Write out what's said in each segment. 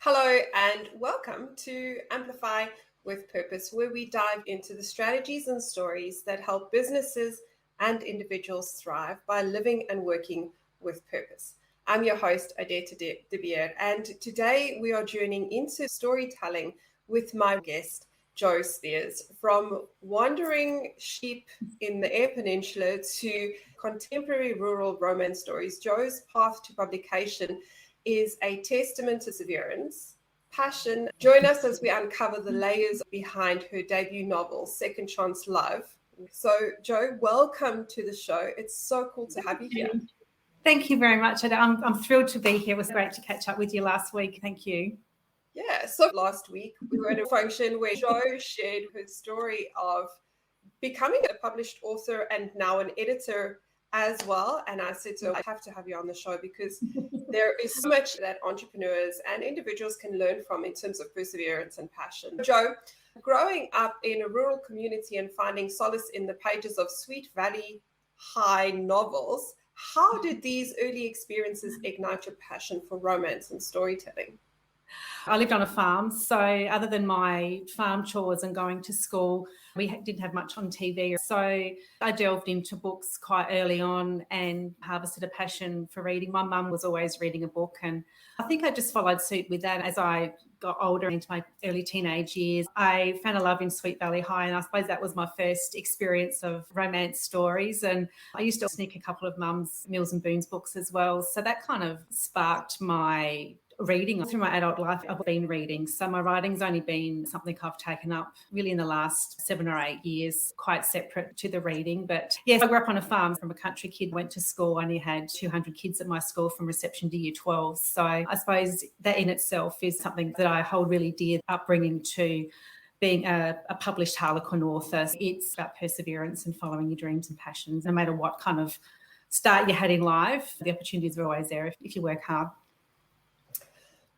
Hello and welcome to Amplify with Purpose, where we dive into the strategies and stories that help businesses and individuals thrive by living and working with purpose. I'm your host, Odette de Beer, and today we are journeying into storytelling with my guest, Speirs. From wandering sheep in the Eyre Peninsula to contemporary rural romance stories, Jo's path to publication is a testament to perseverance, passion. Join us as we uncover the layers behind her debut novel, Second Chance Love. So, Jo, welcome to the show. It's so cool to have you here. Thank you very much. I'm thrilled to be here. It was great to catch up with you last week. Thank you. Yeah, so last week we were at a function where Jo shared her story of becoming a published author and now an editor as well. And I said, so I have to have you on the show because there is so much that entrepreneurs and individuals can learn from in terms of perseverance and passion. Jo, growing up in a rural community and finding solace in the pages of Sweet Valley High novels, how did these early experiences ignite your passion for romance and storytelling? I lived on a farm, so other than my farm chores and going to school, we didn't have much on TV. So I delved into books quite early on and harvested a passion for reading. My mum was always reading a book, and I think I just followed suit with that. As I got older into my early teenage years, I found a love in Sweet Valley High, and I suppose that was my first experience of romance stories. And I used to sneak a couple of mum's Mills and Boons books as well. So that kind of sparked my reading. Through my adult life, I've been reading. So my writing's only been something I've taken up really in the last 7 or 8 years, quite separate to the reading. But yes, I grew up on a farm. From a country kid, went to school. I only had 200 kids at my school from reception to year 12. So I suppose that in itself is something that I hold really dear, upbringing to being a published Harlequin author. It's about perseverance and following your dreams and passions. No matter what kind of start you had in life, the opportunities are always there if you work hard.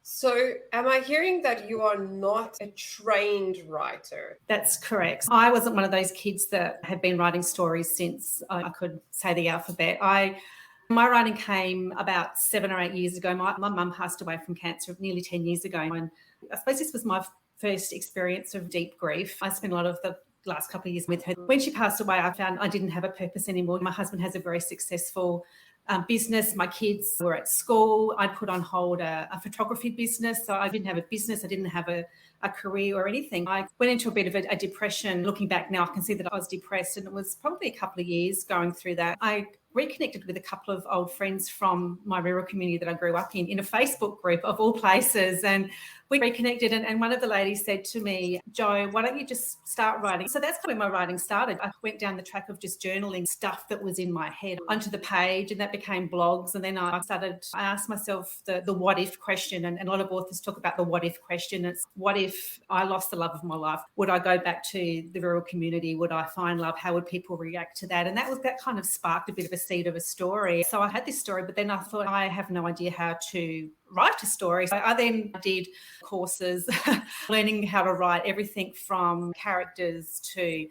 So am I hearing that you are not a trained writer? That's correct. I wasn't one of those kids that had been writing stories since I could say the alphabet. My writing came about 7 or 8 years ago. My mum passed away from cancer nearly 10 years ago. And I suppose this was my first experience of deep grief. I spent a lot of the last couple of years with her. When she passed away, I found I didn't have a purpose anymore. My husband has a very successful business. My kids were at school. I'd put on hold a photography business. So I didn't have a business. I didn't have a career or anything. I went into a bit of a depression. Looking back now, I can see that I was depressed, and it was probably a couple of years going through that. I reconnected with a couple of old friends from my rural community that I grew up in a Facebook group of all places. And we reconnected, and one of the ladies said to me, Jo, why don't you just start writing? So that's when my writing started. I went down the track of just journaling stuff that was in my head onto the page, and that became blogs. And then I asked myself the what if question, and a lot of authors talk about the what if question. It's what if I lost the love of my life? Would I go back to the rural community? Would I find love? How would people react to that? And that kind of sparked a bit of a seed of a story. So I had this story, but then I thought, I have no idea how to write a story. So I then did courses learning how to write everything from characters to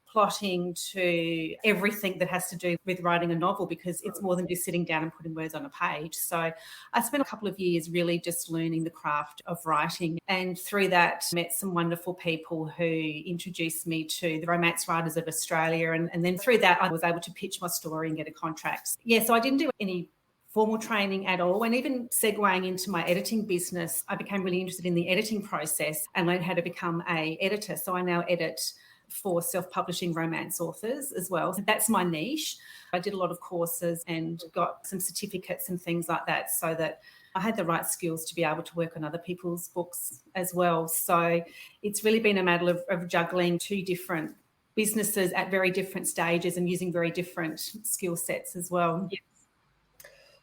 plotting to everything that has to do with writing a novel, because it's more than just sitting down and putting words on a page. So I spent a couple of years really just learning the craft of writing, and through that met some wonderful people who introduced me to the Romance Writers of Australia, and then through that I was able to pitch my story and get a contract. Yeah, so I didn't do any formal training at all. And even segueing into my editing business, I became really interested in the editing process and learned how to become an editor. So I now edit for self-publishing romance authors as well. So that's my niche. I did a lot of courses and got some certificates and things like that, so that I had the right skills to be able to work on other people's books as well. So it's really been a matter of juggling two different businesses at very different stages and using very different skill sets as well. Yes.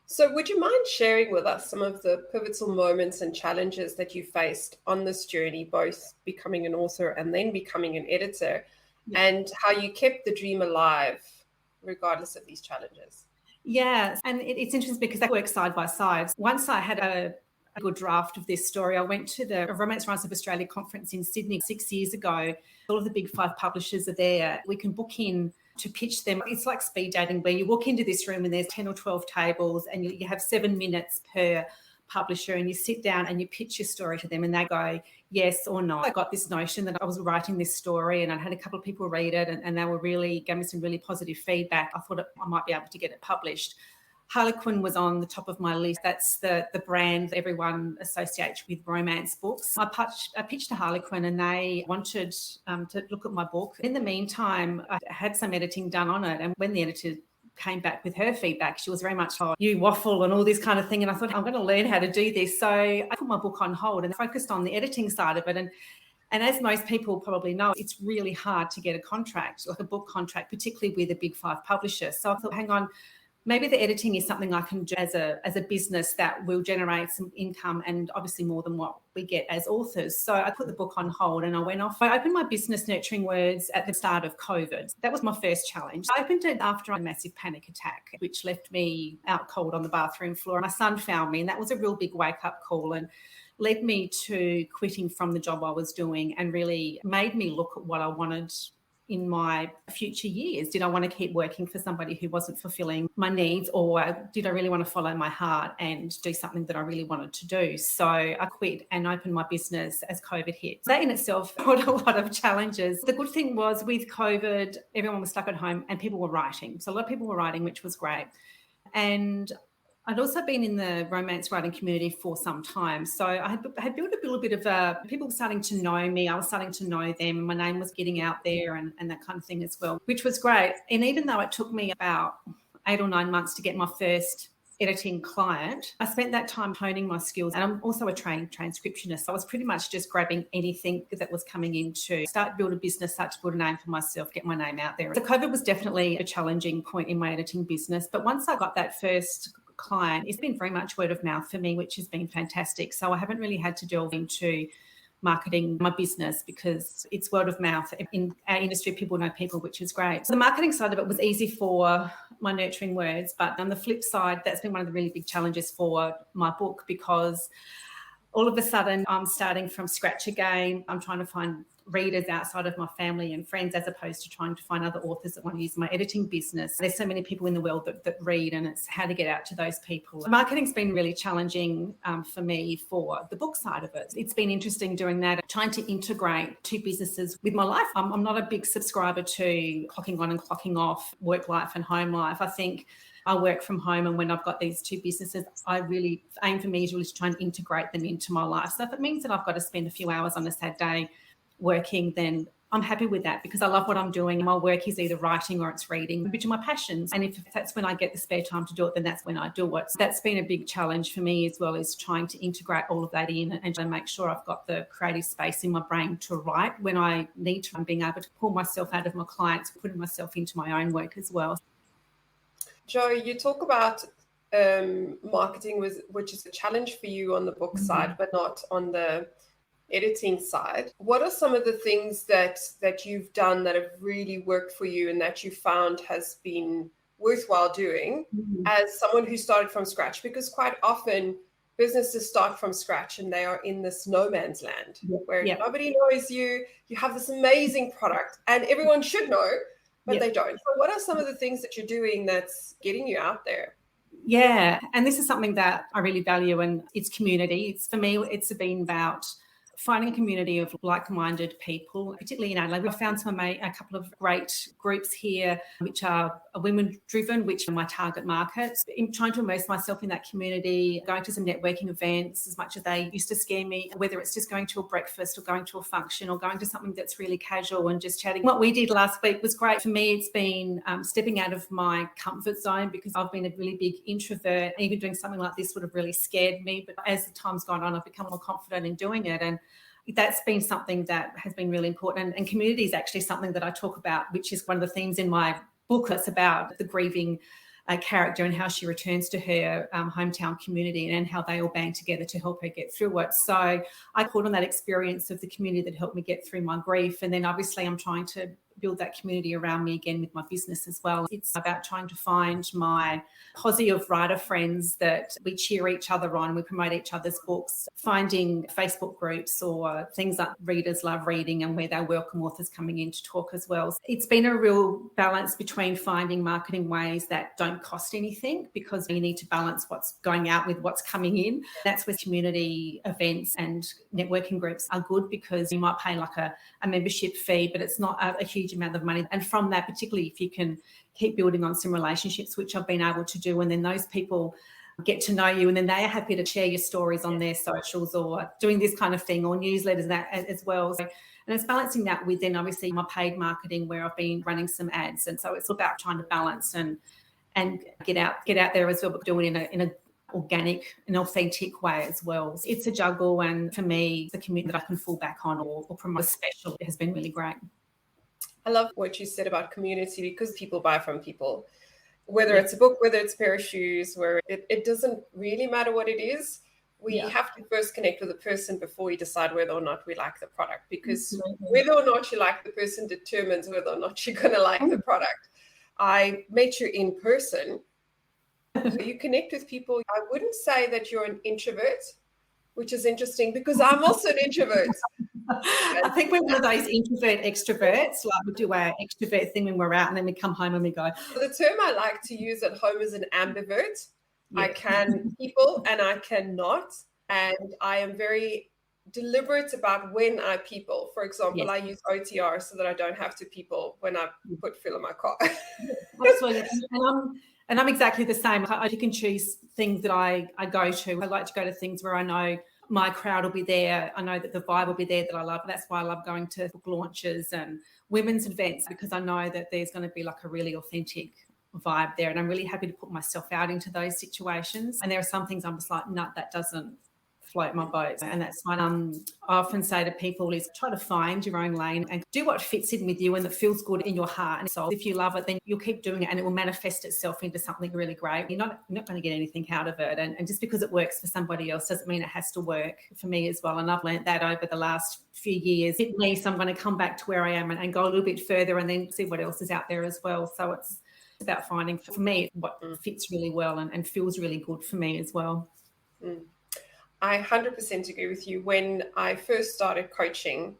So would you mind sharing with us some of the pivotal moments and challenges that you faced on this journey, both becoming an author and then becoming an editor, and how you kept the dream alive regardless of these challenges? Yeah, and it's interesting because they work side by side. Once I had a good draft of this story, I went to the Romance Writers of Australia conference in Sydney 6 years ago. All of the big 5 publishers are there. We can book in to pitch them. It's like speed dating, where you walk into this room and there's 10 or 12 tables and you have 7 minutes per publisher and you sit down and you pitch your story to them and they go yes or no. I got this notion that I was writing this story and I had a couple of people read it and they were really gave me some really positive feedback. I thought I might be able to get it published. Harlequin was on the top of my list. That's the brand that everyone associates with romance books. I pitched to Harlequin and they wanted to look at my book. In the meantime, I had some editing done on it, and when the editor came back with her feedback, she was very much, oh, you waffle and all this kind of thing. And I thought, I'm going to learn how to do this. So I put my book on hold and focused on the editing side of it. And as most people probably know, it's really hard to get a contract, like a book contract, particularly with a big 5 publisher. So I thought, hang on, maybe the editing is something I can do as a business that will generate some income and obviously more than what we get as authors. So I put the book on hold and I went off. I opened my business Nurturing Words at the start of COVID. That was my first challenge. I opened it after a massive panic attack, which left me out cold on the bathroom floor. My son found me and that was a real big wake-up call and led me to quitting from the job I was doing and really made me look at what I wanted in my future years. Did I want to keep working for somebody who wasn't fulfilling my needs, or did I really want to follow my heart and do something that I really wanted to do? So I quit and opened my business as COVID hit. That in itself brought a lot of challenges. The good thing was with COVID, everyone was stuck at home and people were writing. So a lot of people were writing, which was great. And I'd also been in the romance writing community for some time. So I had built a little bit of people were starting to know me. I was starting to know them. My name was getting out there and that kind of thing as well, which was great. And even though it took me about 8 or 9 months to get my first editing client, I spent that time honing my skills. And I'm also a trained transcriptionist. So I was pretty much just grabbing anything that was coming in to start to build a business, start to build a name for myself, get my name out there. So COVID was definitely a challenging point in my editing business. But once I got that first client, it's been very much word of mouth for me, which has been fantastic. So I haven't really had to delve into marketing my business because it's word of mouth. In our industry, people know people, which is great. So the marketing side of it was easy for my Nurturing Words, but on the flip side, that's been one of the really big challenges for my book because all of a sudden I'm starting from scratch again. I'm trying to find readers outside of my family and friends as opposed to trying to find other authors that want to use my editing business. There's so many people in the world that read and it's how to get out to those people. Marketing's been really challenging for me for the book side of it. It's been interesting doing that, trying to integrate 2 businesses with my life. I'm not a big subscriber to clocking on and clocking off, work life and home life. I think I work from home and when I've got these 2 businesses, I really aim for me to try and integrate them into my life. So if it means that I've got to spend a few hours on a Saturday working, then I'm happy with that because I love what I'm doing. My work is either writing or it's reading, which are my passions. And if that's when I get the spare time to do it, then that's when I do it. So that's been a big challenge for me as well, is trying to integrate all of that in and to make sure I've got the creative space in my brain to write when I need to, and being able to pull myself out of my clients, putting myself into my own work as well. Jo, you talk about marketing, which is a challenge for you on the book side, but not on the editing side. What are some of the things that you've done that have really worked for you and that you found has been worthwhile doing as someone who started from scratch? Because quite often businesses start from scratch and they are in this no man's land where nobody knows you. You have this amazing product and everyone should know, but they don't. So what are some of the things that you're doing that's getting you out there? Yeah, and this is something that I really value, and it's community. For me, it's been about finding a community of like-minded people, particularly in Adelaide. I found a couple of great groups here, which are women-driven, which are my target markets. I'm trying to immerse myself in that community, going to some networking events as much as they used to scare me, whether it's just going to a breakfast or going to a function or going to something that's really casual and just chatting. What we did last week was great. For me, it's been stepping out of my comfort zone because I've been a really big introvert. Even doing something like this would have really scared me. But as the time's gone on, I've become more confident in doing it. And that's been something that has been really important. And community is actually something that I talk about, which is one of the themes in my book. It's about the grieving character and how she returns to her hometown community and how they all band together to help her get through it. So I called on that experience of the community that helped me get through my grief. And then obviously I'm trying to build that community around me again with my business as well. It's about trying to find my positive writer friends that we cheer each other on, we promote each other's books, finding Facebook groups or things that readers love reading and where they welcome authors coming in to talk as well. It's been a real balance between finding marketing ways that don't cost anything, because you need to balance what's going out with what's coming in. That's where community events and networking groups are good, because you might pay like a membership fee, but it's not a huge amount of money. And from that, particularly if you can keep building on some relationships, which I've been able to do, and then those people get to know you, and then they are happy to share your stories on their socials or doing this kind of thing, or newsletters that as well. So, and it's balancing that with then obviously my paid marketing, where I've been running some ads. And so it's about trying to balance and get out there as well, but doing it in a organic and authentic way as well. It's a juggle, and for me, the community that I can fall back on or promote a special has been really great. I love what you said about community, because people buy from people. Whether it's a book, whether it's a pair of shoes, where it doesn't really matter what it is. We have to first connect with the person before we decide whether or not we like the product, because whether or not you like the person determines whether or not you're going to like the product. I met you in person. You connect with people. I wouldn't say that you're an introvert, which is interesting, because I'm also an introvert. I think we're one of those introvert extroverts. Like, we do our extrovert thing when we're out, and then we come home and we go. The term I like to use at home is an ambivert. Yeah. I can people and I cannot. And I am very deliberate about when I people. For example, I use OTR so that I don't have to people when I put fuel in my car. Absolutely. And I'm exactly the same. I can choose things that I go to. I like to go to things where I know my crowd will be there. I know that the vibe will be there that I love. That's why I love going to book launches and women's events, because I know that there's going to be like a really authentic vibe there. And I'm really happy to put myself out into those situations. And there are some things I'm just like, no, that doesn't float my boat. And that's what I often say to people is try to find your own lane and do what fits in with you and that feels good in your heart and soul. If you love it, then you'll keep doing it and it will manifest itself into something really great. You're not going to get anything out of it. And just because it works for somebody else doesn't mean it has to work for me as well. And I've learned that over the last few years. At least I'm going to come back to where I am and go a little bit further and then see what else is out there as well. So it's about finding, for me, what fits really well and feels really good for me as well. I 100% agree with you. When I first started coaching,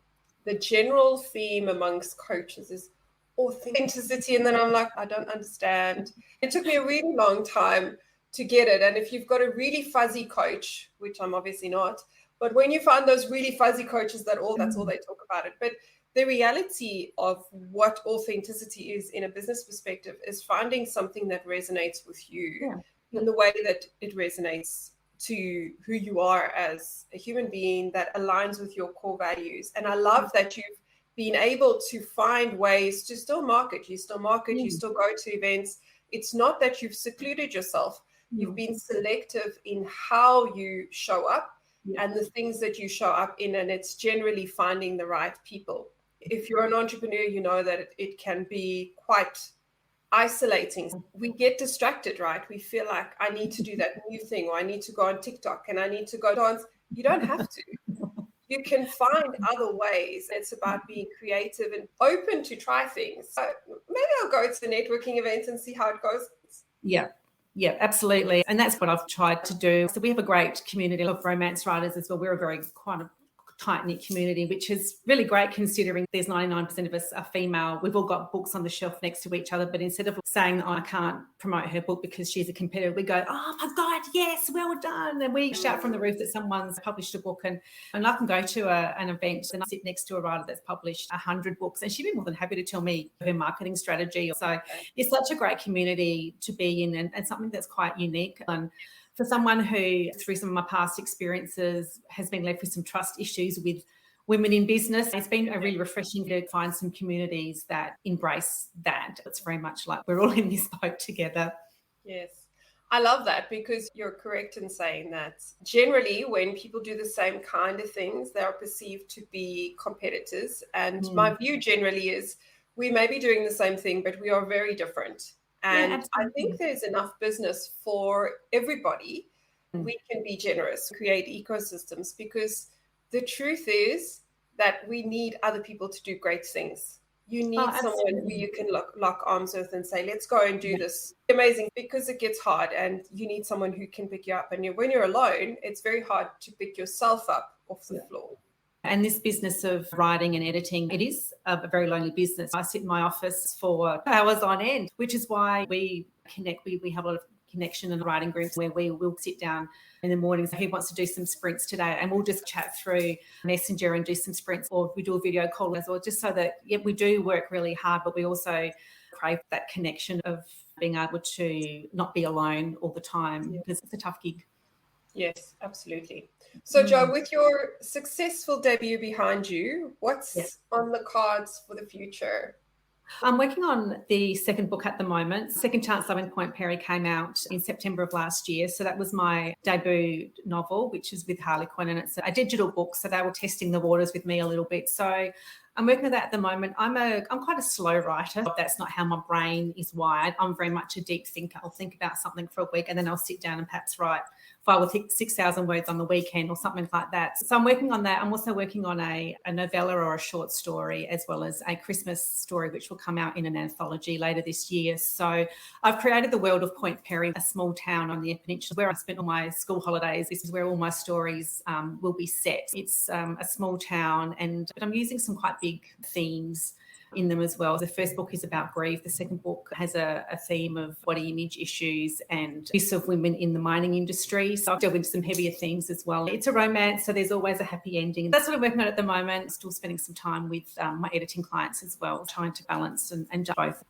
the general theme amongst coaches is authenticity. And then I'm like, I don't understand. It took me a really long time to get it. And if you've got a really fuzzy coach, which I'm obviously not, but when you find those really fuzzy coaches that's all they talk about it. But the reality of what authenticity is in a business perspective is finding something that resonates with you in the way that it resonates to who you are as a human being, that aligns with your core values. And I love that you've been able to find ways to still market. You still market, you still go to events. It's not that you've secluded yourself. You've been selective in how you show up and the things that you show up in. And it's generally finding the right people. If you're an entrepreneur, you know that it can be quite isolating. We get distracted, right? We feel like I need to do that new thing, or I need to go on TikTok and I need to go dance. You don't have to. You can find other ways. It's about being creative and open to try things. So maybe I'll go to the networking event and see how it goes. Yeah, absolutely. And that's what I've tried to do. So we have a great community of romance writers as well. We're a very quite a tight-knit community, which is really great considering there's 99% of us are female. We've all got books on the shelf next to each other, but instead of saying I can't promote her book because she's a competitor, we go, oh my God, yes, well done. And we shout from the roof that someone's published a book. And I can go to an event and I sit next to a writer that's published 100 books and she'd be more than happy to tell me her marketing strategy. So it's such a great community to be in and something that's quite unique. And for someone who, through some of my past experiences, has been left with some trust issues with women in business, it's been a really refreshing to find some communities that embrace that. It's very much like we're all in this boat together. Yes. I love that, because you're correct in saying that generally when people do the same kind of things, they are perceived to be competitors. And my view generally is we may be doing the same thing, but we are very different. And I think there's enough business for everybody. We can be generous, create ecosystems, because the truth is that we need other people to do great things. You Oh, need someone who absolutely. you can lock arms with and say, let's go and do this. Amazing, because it gets hard and you need someone who can pick you up. And when you're alone, it's very hard to pick yourself up off the floor. And this business of writing and editing, it is a very lonely business. I sit in my office for hours on end, which is why we connect. We have a lot of connection in the writing groups where we will sit down in the mornings. Who wants to do some sprints today? And we'll just chat through Messenger and do some sprints, or we do a video call as well, just so that we do work really hard, but we also crave that connection of being able to not be alone all the time, because it's a tough gig. Yes, absolutely. So, Jo, with your successful debut behind you, what's on the cards for the future? I'm working on the second book at the moment. Second Chance Love in Point Perry came out in September of last year. So that was my debut novel, which is with Harlequin, and it's a digital book. So they were testing the waters with me a little bit. So I'm working on that at the moment. I'm quite a slow writer. That's not how my brain is wired. I'm very much a deep thinker. I'll think about something for a week and then I'll sit down and perhaps write 5,000 or 6,000 words on the weekend or something like that. So I'm working on that. I'm also working on a novella or a short story, as well as a Christmas story, which will come out in an anthology later this year. So I've created the world of Point Perry, a small town on the Eyre Peninsula where I spent all my school holidays. This is where all my stories will be set. It's a small town, and I'm using some quite big themes in them as well. The first book is about grief. The second book has a theme of body image issues and abuse of women in the mining industry. So I've delved into some heavier themes as well. It's a romance, so there's always a happy ending. That's what I'm working on at the moment. Still spending some time with my editing clients as well, trying to balance and both.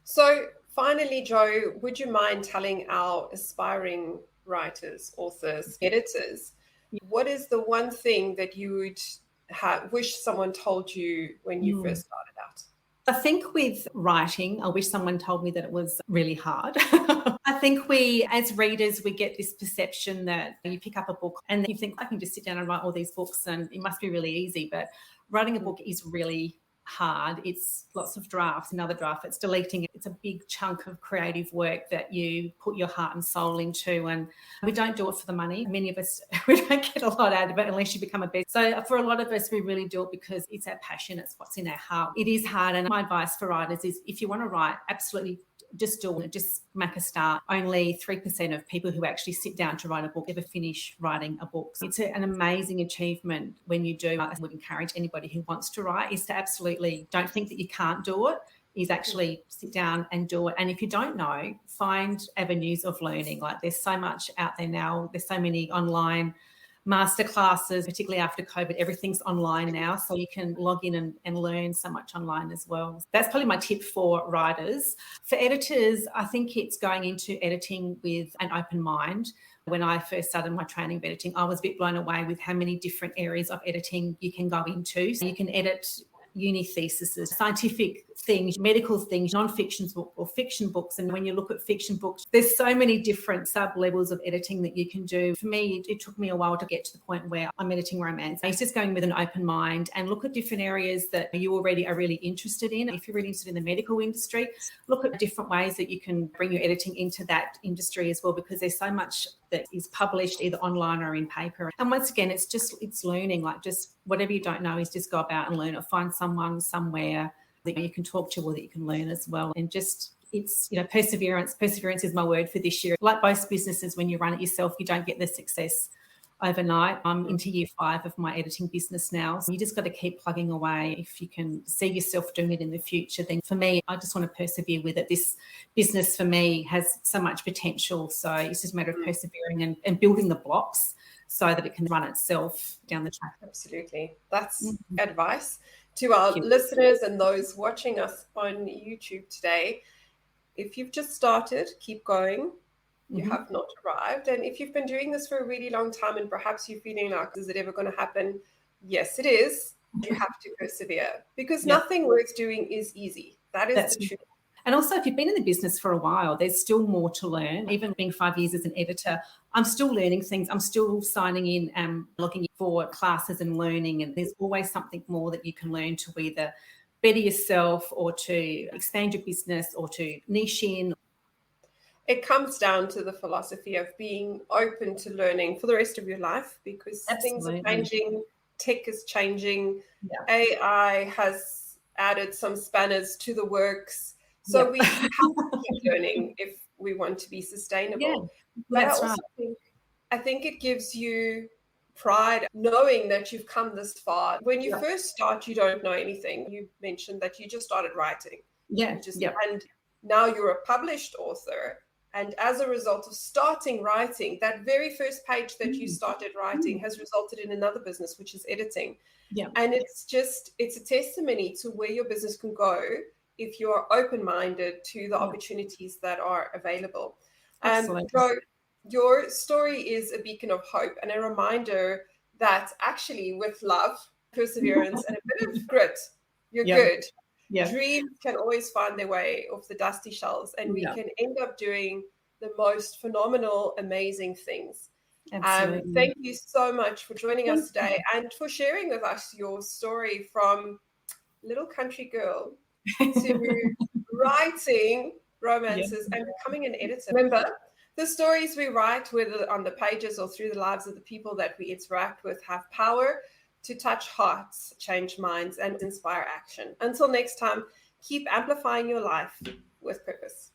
So finally, Jo, would you mind telling our aspiring writers, authors, editors, what is the one thing that you would wish someone told you when you first started out? I think with writing, I wish someone told me that it was really hard. I think we, as readers, we get this perception that you pick up a book and you think, I can just sit down and write all these books and it must be really easy. But writing a book is really hard. It's lots of drafts, another draft, it's deleting. It's a big chunk of creative work that you put your heart and soul into, and we don't do it for the money. Many of us, we don't get a lot out of it unless you become a best. So for a lot of us, we really do it because it's our passion, it's what's in our heart. It is hard, and my advice for writers is if you want to write, absolutely just do it, just make a start. Only 3% of people who actually sit down to write a book ever finish writing a book. So it's an amazing achievement when you do. I would encourage anybody who wants to write is to absolutely don't think that you can't do it, is actually sit down and do it. And if you don't know, find avenues of learning. Like there's so much out there now. There's so many online masterclasses, particularly after COVID, everything's online now. So you can log in and learn so much online as well. That's probably my tip for writers. For editors, I think it's going into editing with an open mind. When I first started my training of editing, I was a bit blown away with how many different areas of editing you can go into. So you can edit uni theses, scientific things, medical things, non-fiction books or fiction books. And when you look at fiction books, there's so many different sub-levels of editing that you can do. For me, it took me a while to get to the point where I'm editing romance. It's just going with an open mind and look at different areas that you already are really interested in. If you're really interested in the medical industry, look at different ways that you can bring your editing into that industry as well, because there's so much that is published either online or in paper. And once again, it's learning, like just whatever you don't know is just go about and learn it. Find someone somewhere that you can talk to or that you can learn as well. And just it's, perseverance. Perseverance is my word for this year. Like most businesses, when you run it yourself, you don't get the success overnight. I'm into year 5 of my editing business now. So you just got to keep plugging away. If you can see yourself doing it in the future, then for me, I just want to persevere with it. This business for me has so much potential. So it's just a matter of persevering and building the blocks so that it can run itself down the track. Absolutely. That's advice to our listeners and those watching us on YouTube today. If you've just started, keep going. You have not arrived. And if you've been doing this for a really long time and perhaps you're feeling like, is it ever going to happen? Yes, it is. You have to persevere because nothing worth doing is easy. That's the truth. And also, if you've been in the business for a while, there's still more to learn. Even being 5 years as an editor, I'm still learning things. I'm still signing in and looking for classes and learning. And there's always something more that you can learn to either better yourself or to expand your business or to niche in. It comes down to the philosophy of being open to learning for the rest of your life because things are changing, tech is changing, AI has added some spanners to the works. So we have to keep learning if we want to be sustainable. But that's I also think it gives you pride knowing that you've come this far. When you first start, you don't know anything. You mentioned that you just started writing. And now you're a published author. And as a result of starting writing, that very first page that you started writing has resulted in another business, which is editing. And it's a testimony to where your business can go if you're open-minded to the opportunities that are available. So your story is a beacon of hope and a reminder that actually with love, perseverance, and a bit of grit, you're good. Dreams can always find their way off the dusty shelves, and we can end up doing the most phenomenal, amazing things. Thank you so much for joining us today and for sharing with us your story from little country girl to writing romances and becoming an editor. Remember, the stories we write, whether on the pages or through the lives of the people that we interact with, have power to touch hearts, change minds, and inspire action. Until next time, keep amplifying your life with purpose.